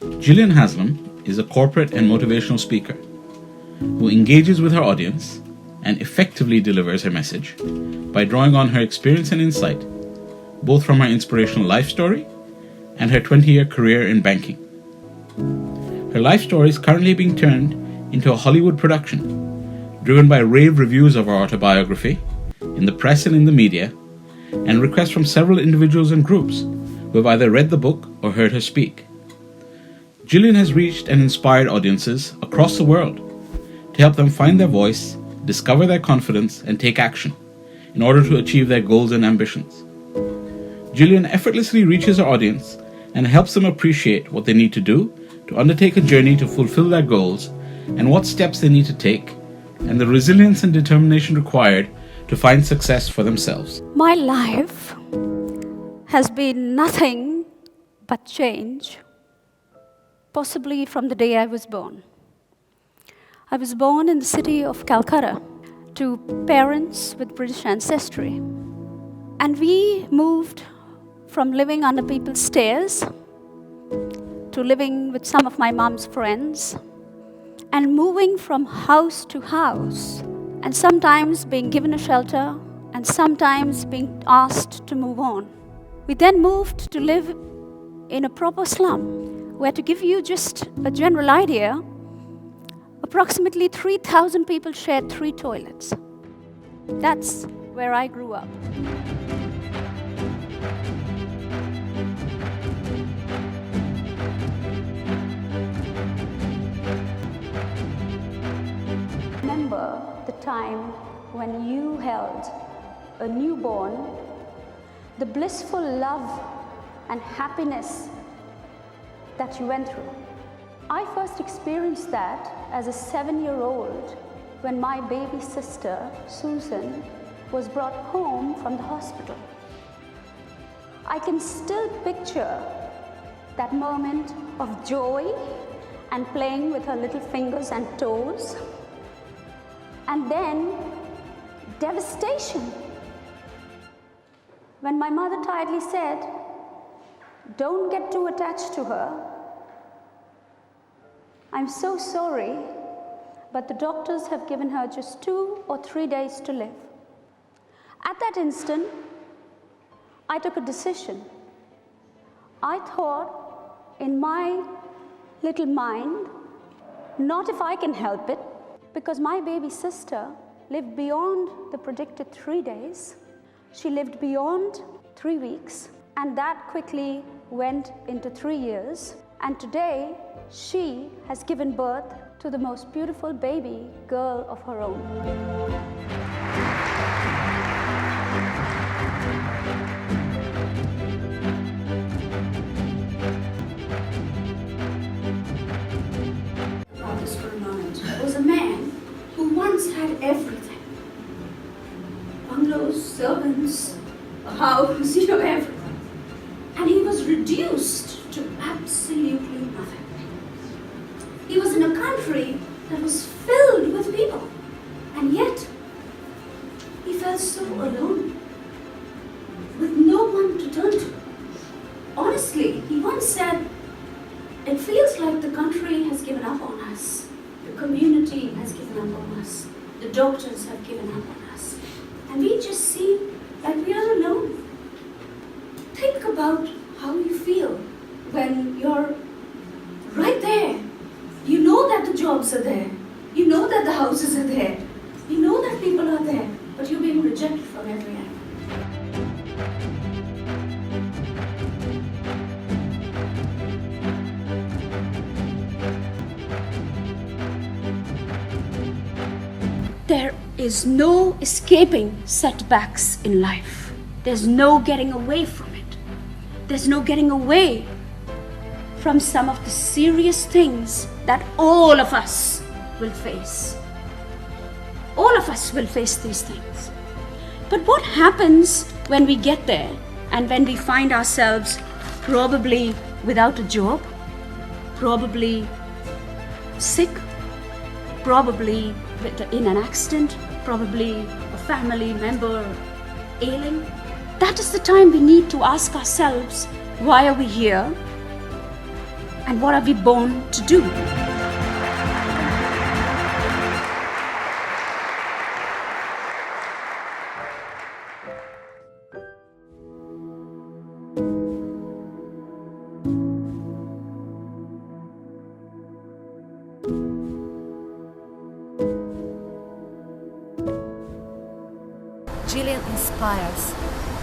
Jillian Haslam is a corporate and motivational speaker who engages with her audience and effectively delivers her message by drawing on her experience and insight, both from her inspirational life story and her 20-year career in banking. Her life story is currently being turned into a Hollywood production, driven by rave reviews of her autobiography in the press and in the media, and requests from several individuals and groups who have either read the book or heard her speak. Jillian has reached and inspired audiences across the world to help them find their voice, discover their confidence, and take action in order to achieve their goals and ambitions. Jillian effortlessly reaches her audience and helps them appreciate what they need to do to undertake a journey to fulfill their goals and what steps they need to take, and the resilience and determination required to find success for themselves. My life has been nothing but change, possibly from the day I was born. I was born in the city of Calcutta to parents with British ancestry. And we moved from living under people's stairs to living with some of my mom's friends, and moving from house to house, and sometimes being given a shelter, and sometimes being asked to move on. We then moved to live in a proper slum, where, to give you just a general idea, approximately 3,000 people shared 3 toilets. That's where I grew up. Remember the time when you held a newborn, the blissful love and happiness that you went through. I first experienced that as a 7-year-old when my baby sister, Susan, was brought home from the hospital. I can still picture that moment of joy and playing with her little fingers and toes. And then devastation when my mother tiredly said, "Don't get too attached to her. I'm so sorry, but the doctors have given her just 2 or 3 days to live." At that instant, I took a decision. I thought in my little mind, not if I can help it, because my baby sister lived beyond the predicted 3 days. She lived beyond 3 weeks, and that quickly went into 3 years. And today, she has given birth to the most beautiful baby girl of her own. About this for a moment. There was a man who once had everything. Bungalows, servants, a house, everything. And he was reduced to absolutely nothing. He was in a country that was filled with people, and yet he felt so alone, with no one to turn to. Honestly, he once said, "It feels like the country has given up on us. The community has given up on us. The doctors have given up on us. And we just seem like we are alone." Think about how you feel when you're right there. You know that the jobs are there. You know that the houses are there. You know that people are there, but you're being rejected from every angle. There is no escaping setbacks in life. There's no getting away from it. There's no getting away from some of the serious things that all of us will face. All of us will face these things. But what happens when we get there and when we find ourselves probably without a job, probably sick, probably in an accident, probably a family member ailing? That is the time we need to ask ourselves, why are we here? And what are we born to do? Jillian inspires.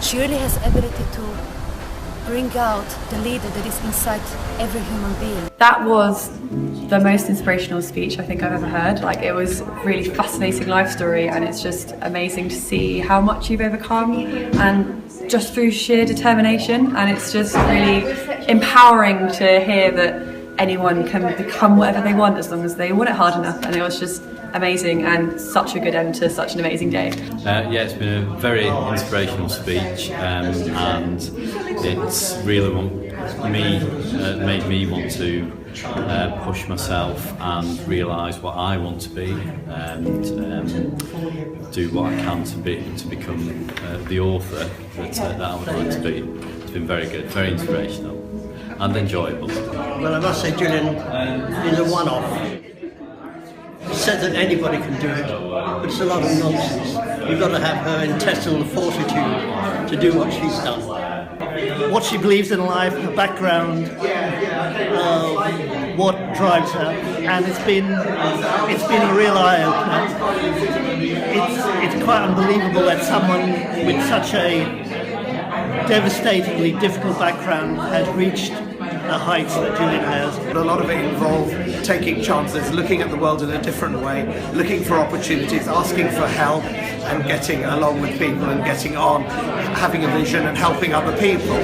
She really has ability to bring out the leader that is inside every human being. That was the most inspirational speech I think I've ever heard. Like, it was a really fascinating life story, and it's just amazing to see how much you've overcome, and just through sheer determination. And it's just really empowering to hear that anyone can become whatever they want as long as they want it hard enough. And it was just amazing, and such a good end to such an amazing day. Yeah, it's been a very inspirational speech, and it's really made me want to push myself and realise what I want to be, and do what I can to become the author that I would like to be. It's been very good, very inspirational and enjoyable. Well, I must say Jillian is a one-off. She said that anybody can do it, but it's a lot of nonsense. You've got to have her intestinal fortitude to do what she's done. What she believes in life, her background, what drives her, and it's been a real eye-opener. It's quite unbelievable that someone with such a devastatingly difficult background has reached the heights that Jillian has. A lot of it involved taking chances, looking at the world in a different way, looking for opportunities, asking for help and getting along with people and getting on, having a vision and helping other people.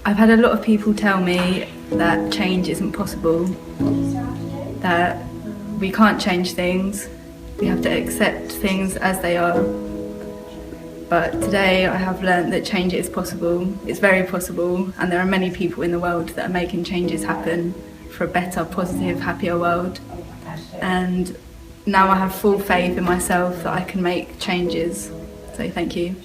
I've had a lot of people tell me that change isn't possible, that we can't change things, we have to accept things as they are. But today I have learnt that change is possible. It's very possible, and there are many people in the world that are making changes happen for a better, positive, happier world. And now I have full faith in myself that I can make changes. So thank you.